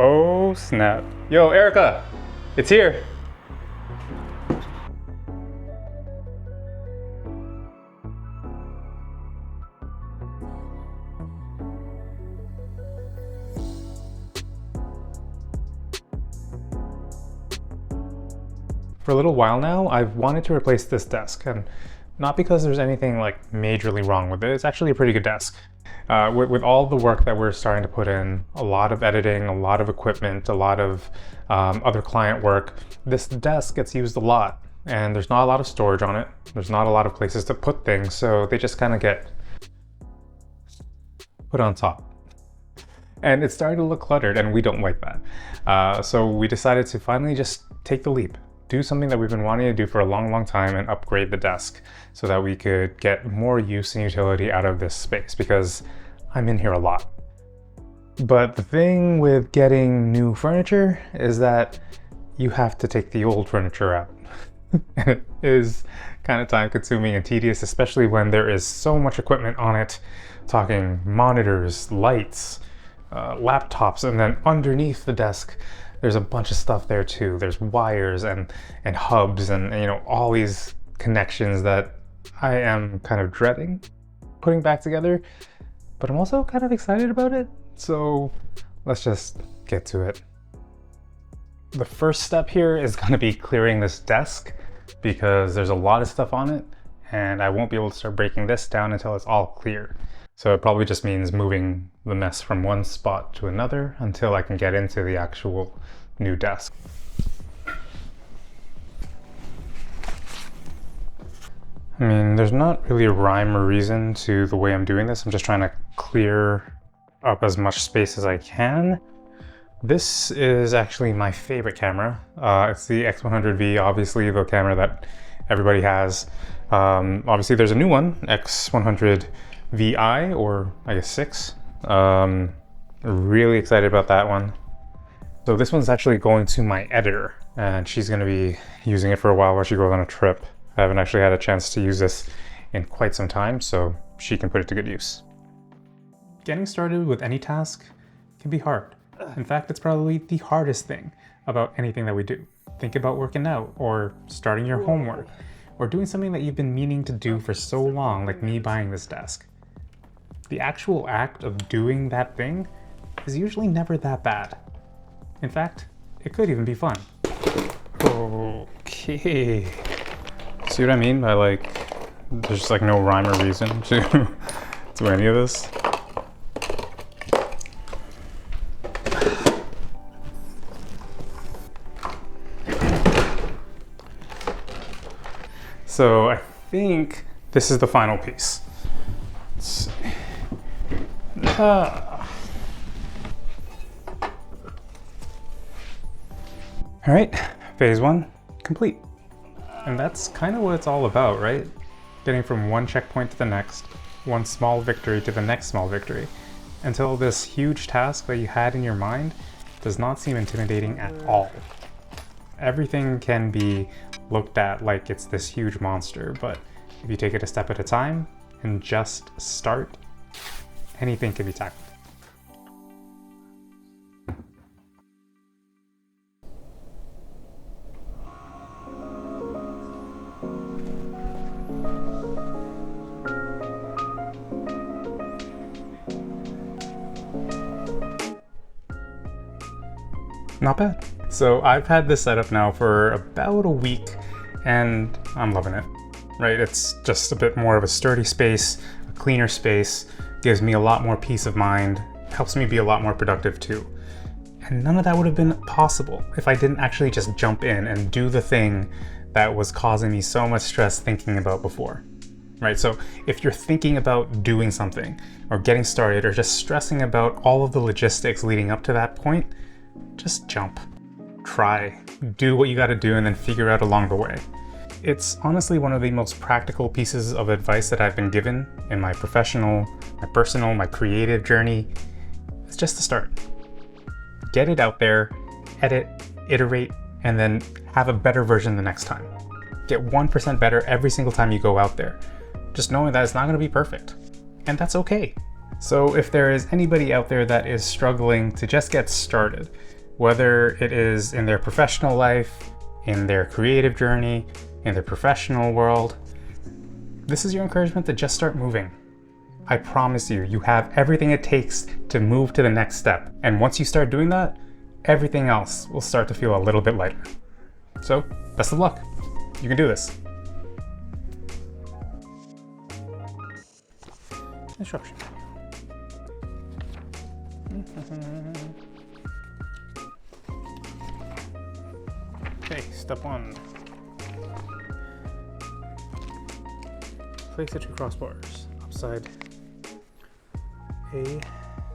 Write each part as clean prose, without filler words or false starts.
Oh snap. Yo, Erica, it's here. For a little while now, I've wanted to replace this desk, and not because there's anything like majorly wrong with it. It's actually a pretty good desk. With all the work that we're starting to put in, a lot of editing, a lot of equipment, a lot of other client work, this desk gets used a lot, and there's not a lot of storage on it. There's not a lot of places to put things, so they just kind of get put on top. And it's starting to look cluttered, and we don't like that. So we decided to finally just take the leap. Do something that we've been wanting to do for a long time and upgrade the desk so that we could get more use and utility out of this space, because I'm in here a lot. But the thing with getting new furniture is that you have to take the old furniture out. And it is kind of time consuming and tedious, especially when there is so much equipment on it, talking monitors, lights, laptops, and then underneath the desk, there's a bunch of stuff there too. There's wires and hubs and you know, all these connections that I am kind of dreading putting back together, but I'm also kind of excited about it. So let's just get to it. The first step here is going to be clearing this desk because there's a lot of stuff on it and I won't be able to start breaking this down until it's all clear. So it probably just means moving the mess from one spot to another until I can get into the actual new desk. I mean, there's not really a rhyme or reason to the way I'm doing this. I'm just trying to clear up as much space as I can. This is actually my favorite camera. It's the X100V, obviously the camera that everybody has. Obviously there's a new one, X100 VI, or I guess 6. Really excited about that one. So this one's actually going to my editor and she's going to be using it for a while she goes on a trip. I haven't actually had a chance to use this in quite some time, so she can put it to good use. Getting started with any task can be hard. In fact, it's probably the hardest thing about anything that we do. Think about working out or starting your homework or doing something that you've been meaning to do for so long, like me buying this desk. The actual act of doing that thing is usually never that bad. In fact, it could even be fun. Okay. See what I mean by like, there's just like no rhyme or reason to any of this? So I think this is the final piece. Let's see. All right, phase 1 complete. And that's kind of what it's all about, right? Getting from one checkpoint to the next, one small victory to the next small victory, until this huge task that you had in your mind does not seem intimidating at all. Everything can be looked at like it's this huge monster, but if you take it a step at a time and just start, anything can be tackled. Not bad. So I've had this setup now for about a week and I'm loving it, right? It's just a bit more of a sturdy space, a cleaner space, gives me a lot more peace of mind, helps me be a lot more productive too. And none of that would have been possible if I didn't actually just jump in and do the thing that was causing me so much stress thinking about before, right? So if you're thinking about doing something or getting started or just stressing about all of the logistics leading up to that point, just jump. Try, do what you gotta do, and then figure out along the way. It's honestly one of the most practical pieces of advice that I've been given in my professional, my personal, my creative journey. It's just to start. Get it out there, edit, iterate, and then have a better version the next time. Get 1% better every single time you go out there. Just knowing that it's not gonna be perfect. And that's okay. So if there is anybody out there that is struggling to just get started, whether it is in their professional life, in their creative journey, in their professional world, this is your encouragement to just start moving. I promise you, you have everything it takes to move to the next step. And once you start doing that, everything else will start to feel a little bit lighter. So, best of luck. You can do this. Instruction. Okay, step 1. Place the 2 crossbars upside A,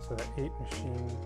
so that 8 machine